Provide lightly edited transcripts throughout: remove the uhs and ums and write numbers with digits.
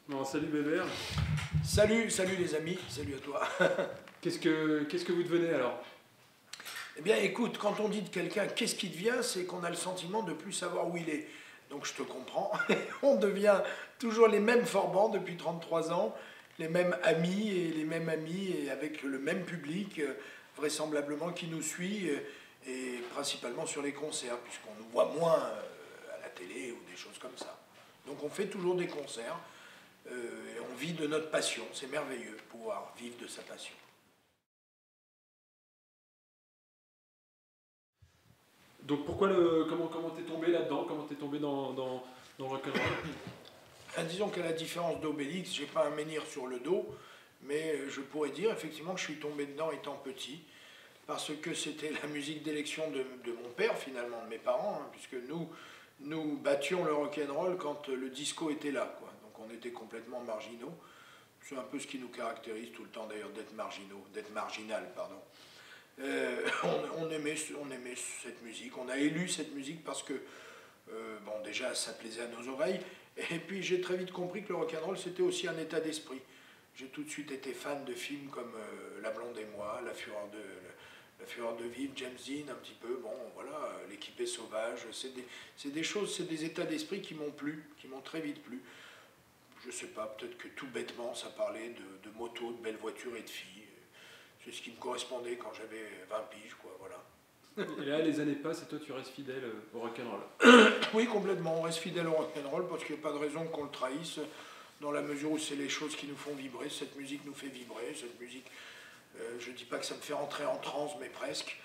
Bon, salut Bébert. Salut les amis, salut à toi. Qu'est-ce que vous devenez alors? Eh bien écoute, quand on dit de quelqu'un qu'est-ce qui devient, c'est qu'on a le sentiment de plus savoir où il est. Donc je te comprends, on devient toujours les mêmes forbans depuis 33 ans, les mêmes amis et avec le même public, vraisemblablement qui nous suit, et principalement sur les concerts, puisqu'on nous voit moins à la télé ou des choses comme ça. Donc on fait toujours des concerts. Et on vit de notre passion, c'est merveilleux de pouvoir vivre de sa passion. Donc comment t'es tombé là-dedans? Comment t'es tombé dans le rock'n'roll? Disons qu'à la différence d'Obélix, j'ai pas un menhir sur le dos, mais je pourrais dire effectivement que je suis tombé dedans étant petit, parce que c'était la musique d'élection de mon père finalement, de mes parents, hein, puisque nous battions le rock'n'roll quand le disco était là, quoi. Donc on était complètement marginaux. C'est un peu ce qui nous caractérise tout le temps d'ailleurs d'être marginaux, d'être marginal, pardon. On aimait cette musique, on a élu cette musique parce que, bon déjà ça plaisait à nos oreilles, et puis j'ai très vite compris que le rock'n'roll c'était aussi un état d'esprit. J'ai tout de suite été fan de films comme La Blonde et moi, La Fureur de vivre, James Dean un petit peu, bon voilà, L'équipée sauvage, c'est des choses, c'est des états d'esprit qui m'ont plu, qui m'ont très vite plu. Je sais pas, peut-être que tout bêtement ça parlait de motos, de belles voitures et de filles. C'est ce qui me correspondait quand j'avais 20 piges, quoi, voilà. Et là, les années passent et toi, tu restes fidèle au rock'n'roll. Oui, complètement, on reste fidèle au rock'n'roll parce qu'il n'y a pas de raison qu'on le trahisse, dans la mesure où c'est les choses qui nous font vibrer, cette musique nous fait vibrer, cette musique, je ne dis pas que ça me fait rentrer en transe, mais presque.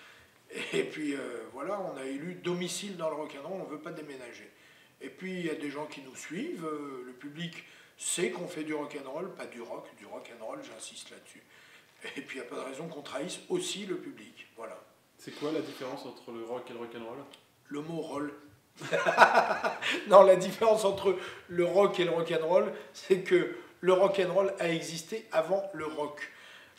Et puis voilà, on a élu domicile dans le rock'n'roll, on ne veut pas déménager. Et puis il y a des gens qui nous suivent, le public sait qu'on fait du rock'n'roll, pas du rock'n'roll, j'insiste là-dessus. Et puis il n'y a pas de raison qu'on trahisse aussi le public, voilà. C'est quoi la différence entre le rock et le rock'n'roll? Le mot roll. Non, la différence entre le rock et le rock'n'roll, c'est que le rock'n'roll a existé avant le rock.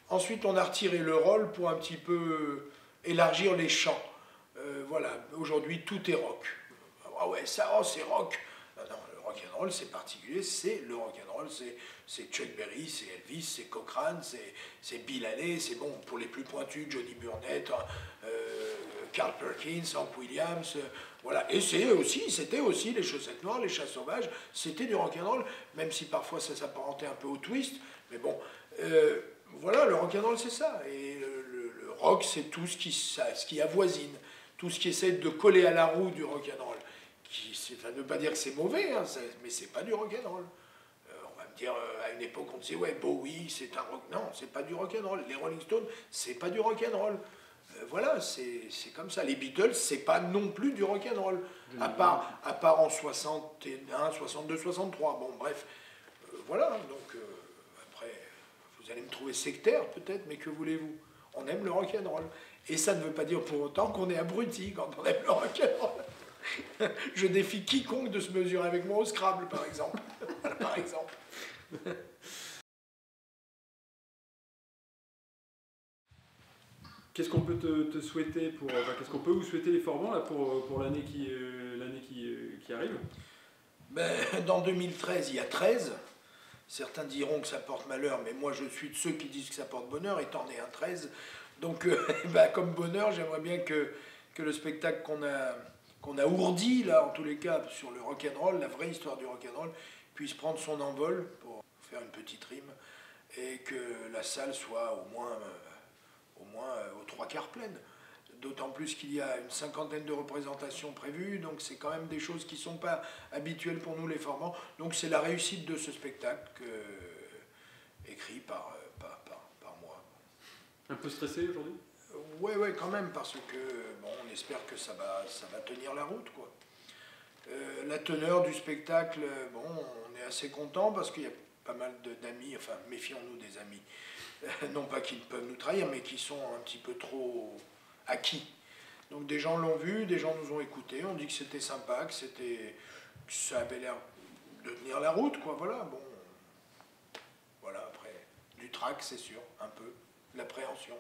Ensuite, on a retiré le roll pour un petit peu élargir les champs. Voilà, aujourd'hui, tout est rock. Ah ouais, ça, oh, c'est rock. Non, le rock'n'roll, c'est particulier, c'est le rock'n'roll, c'est Chuck Berry, c'est Elvis, c'est Cochrane, c'est Bill Haley, c'est bon, pour les plus pointus, Johnny Burnett, Carl Perkins, Hank Williams, voilà. Et c'était aussi les Chaussettes Noires, les Chats Sauvages, c'était du rock'n'roll, même si parfois ça s'apparentait un peu au twist, mais bon, voilà, le rock'n'roll c'est ça, et le rock c'est tout ce qui avoisine, tout ce qui essaie de coller à la roue du rock'n'roll. Ça ne veut pas dire que c'est mauvais, hein, mais c'est pas du rock'n'roll. On va me dire, à une époque, on disait, ouais, Bowie, c'est un rock. Non, c'est pas du rock'n'roll. Les Rolling Stones, c'est pas du rock'n'roll. Voilà, c'est comme ça. Les Beatles, c'est pas non plus du rock'n'roll. À part en 61, 62, 63. Bon, bref. Voilà, donc après, vous allez me trouver sectaire peut-être, mais que voulez-vous? On aime le rock'n'roll. Et ça ne veut pas dire pour autant qu'on est abruti quand on aime le rock'n'roll. Je défie quiconque de se mesurer avec moi au Scrabble, par exemple. Par exemple. Qu'est-ce qu'on peut te souhaiter qu'est-ce qu'on peut vous souhaiter les Forbans là, pour l'année qui arrive? Ben, dans 2013, il y a 13. Certains diront que ça porte malheur, mais moi je suis de ceux qui disent que ça porte bonheur, et t'en es un 13. Donc, ben, comme bonheur, j'aimerais bien que le spectacle qu'on a ourdi, là, en tous les cas, sur le rock'n'roll, la vraie histoire du rock'n'roll, puisse prendre son envol, pour faire une petite rime, et que la salle soit au moins aux trois quarts pleine. D'autant plus qu'il y a une cinquantaine de représentations prévues, donc c'est quand même des choses qui ne sont pas habituelles pour nous les Forbans. Donc c'est la réussite de ce spectacle écrit par moi. Un peu stressé aujourd'hui? Ouais, quand même, parce que bon, on espère que ça va tenir la route, quoi. La teneur du spectacle, bon, on est assez content parce qu'il y a pas mal d'amis, enfin méfions-nous des amis, non pas qu'ils peuvent nous trahir, mais qui sont un petit peu trop acquis. Donc des gens l'ont vu, des gens nous ont écoutés, on dit que c'était sympa, que ça avait l'air de tenir la route, quoi, voilà, bon. Voilà, après, du trac, c'est sûr, un peu, l'appréhension.